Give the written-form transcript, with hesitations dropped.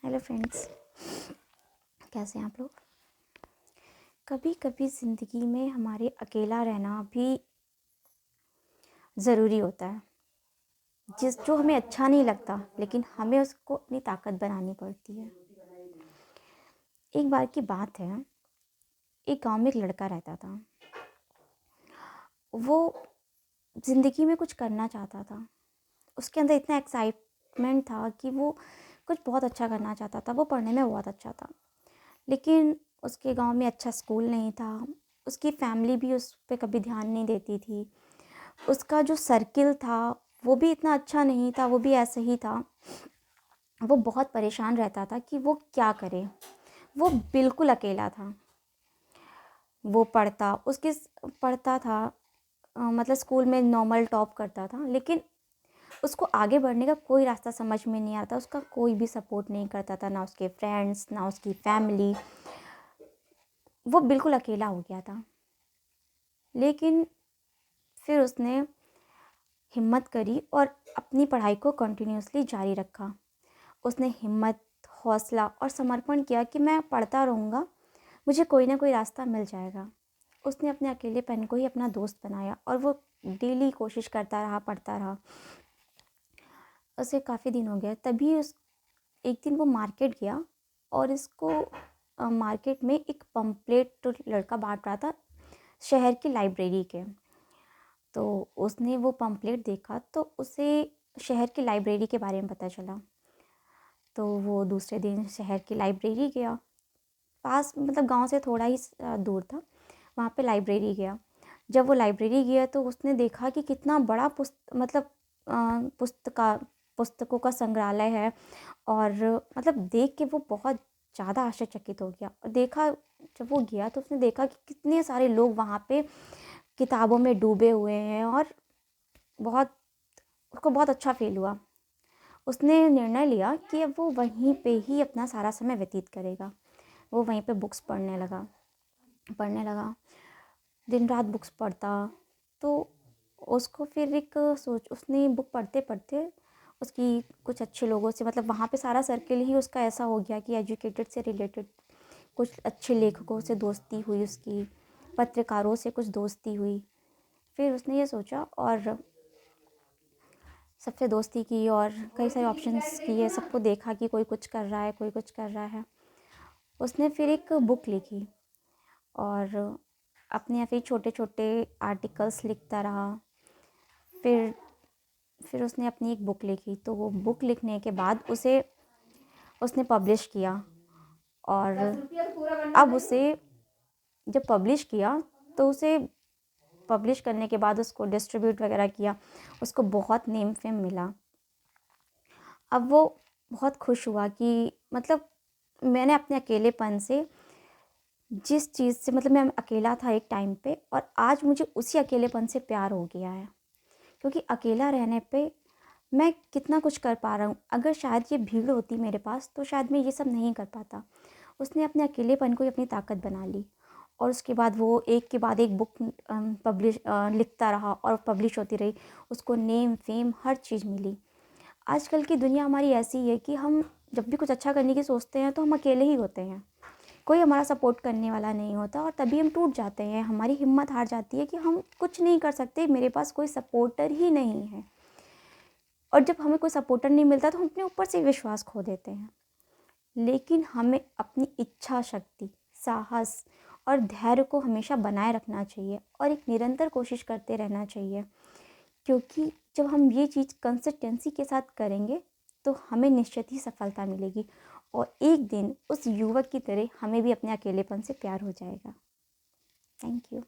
Hello friends, कैसे हैं आप लोग। कभी कभी ज़िंदगी में हमारे अकेला रहना भी ज़रूरी होता है। जो हमें अच्छा नहीं लगता, लेकिन हमें उसको अपनी ताकत बनानी पड़ती है। एक बार की बात है, एक गांव में एक लड़का रहता था। वो ज़िंदगी में कुछ करना चाहता था। उसके अंदर इतना एक्साइटमेंट था कि वो कुछ बहुत अच्छा करना चाहता था। वो पढ़ने में बहुत अच्छा था, लेकिन उसके गांव में अच्छा स्कूल नहीं था। उसकी फैमिली भी उस पर कभी ध्यान नहीं देती थी। उसका जो सर्किल था वो भी इतना अच्छा नहीं था, वो भी ऐसे ही था। वो बहुत परेशान रहता था कि वो क्या करे। वो बिल्कुल अकेला था। वो पढ़ता था, मतलब स्कूल में नॉर्मल टॉप करता था, लेकिन उसको आगे बढ़ने का कोई रास्ता समझ में नहीं आता। उसका कोई भी सपोर्ट नहीं करता था, ना उसके फ्रेंड्स, ना उसकी फैमिली। वो बिल्कुल अकेला हो गया था। लेकिन फिर उसने हिम्मत करी और अपनी पढ़ाई को कंटिन्यूअसली जारी रखा। उसने हिम्मत, हौसला और समर्पण किया कि मैं पढ़ता रहूँगा, मुझे कोई ना कोई रास्ता मिल जाएगा। उसने अपने अकेलेपन को ही अपना दोस्त बनाया और वो डेली कोशिश करता रहा, पढ़ता रहा। उसे काफ़ी दिन हो गया। तभी उस एक दिन वो मार्केट गया और इसको मार्केट में एक पम्पलेट लड़का बांट रहा था शहर की लाइब्रेरी के। तो उसने वो पम्पलेट देखा तो उसे शहर की लाइब्रेरी के बारे में पता चला। तो वो दूसरे दिन शहर की लाइब्रेरी गया। पास, मतलब गांव से थोड़ा ही दूर था। वहाँ पे लाइब्रेरी गया। जब वो लाइब्रेरी गया तो उसने देखा कि कितना बड़ा पुस्तकों का संग्रहालय है। और मतलब देख के वो बहुत ज़्यादा आश्चर्यचकित हो गया। और देखा, जब वो गया तो उसने देखा कि कितने सारे लोग वहाँ पे किताबों में डूबे हुए हैं। और बहुत उसको बहुत अच्छा फील हुआ। उसने निर्णय लिया कि अब वो वहीं पे ही अपना सारा समय व्यतीत करेगा। वो वहीं पे बुक्स पढ़ने लगा, दिन रात बुक्स पढ़ता। तो उसको फिर एक सोच, उसने बुक पढ़ते पढ़ते उसकी कुछ अच्छे लोगों से, मतलब वहाँ पे सारा सर्किल ही उसका ऐसा हो गया कि एजुकेटेड से रिलेटेड कुछ अच्छे लेखकों से दोस्ती हुई उसकी, पत्रकारों से कुछ दोस्ती हुई। फिर उसने ये सोचा और सबसे दोस्ती की और कई सारे ऑप्शंस किए। सबको देखा कि कोई कुछ कर रहा है, कोई कुछ कर रहा है। उसने फिर एक बुक लिखी और अपने आप ही छोटे छोटे आर्टिकल्स लिखता रहा। फिर उसने अपनी एक बुक लिखी। तो वो बुक लिखने के बाद उसने पब्लिश किया। और अब उसे जब पब्लिश किया तो उसे पब्लिश करने के बाद उसको डिस्ट्रीब्यूट वगैरह किया। उसको बहुत नेम फेम मिला। अब वो बहुत खुश हुआ कि मतलब मैंने अपने अकेलेपन से, जिस चीज़ से, मतलब मैं अकेला था एक टाइम पे, और आज मुझे उसी अकेलेपन से प्यार हो गया है। क्योंकि अकेला रहने पे मैं कितना कुछ कर पा रहा हूँ। अगर शायद ये भीड़ होती मेरे पास तो शायद मैं ये सब नहीं कर पाता। उसने अपने अकेलेपन को ही अपनी ताकत बना ली। और उसके बाद वो एक के बाद एक बुक लिखता रहा और पब्लिश होती रही। उसको नेम फेम हर चीज़ मिली। आजकल की दुनिया हमारी ऐसी है कि हम जब भी कुछ अच्छा करने की सोचते हैं तो हम अकेले ही होते हैं। कोई हमारा सपोर्ट करने वाला नहीं होता और तभी हम टूट जाते हैं। हमारी हिम्मत हार जाती है कि हम कुछ नहीं कर सकते, मेरे पास कोई सपोर्टर ही नहीं है। और जब हमें कोई सपोर्टर नहीं मिलता तो हम अपने ऊपर से विश्वास खो देते हैं। लेकिन हमें अपनी इच्छा शक्ति, साहस और धैर्य को हमेशा बनाए रखना चाहिए और एक निरंतर कोशिश करते रहना चाहिए। क्योंकि जब हम ये चीज़ कंसिस्टेंसी के साथ करेंगे तो हमें निश्चित ही सफलता मिलेगी। और एक दिन उस युवक की तरह हमें भी अपने अकेलेपन से प्यार हो जाएगा। Thank you.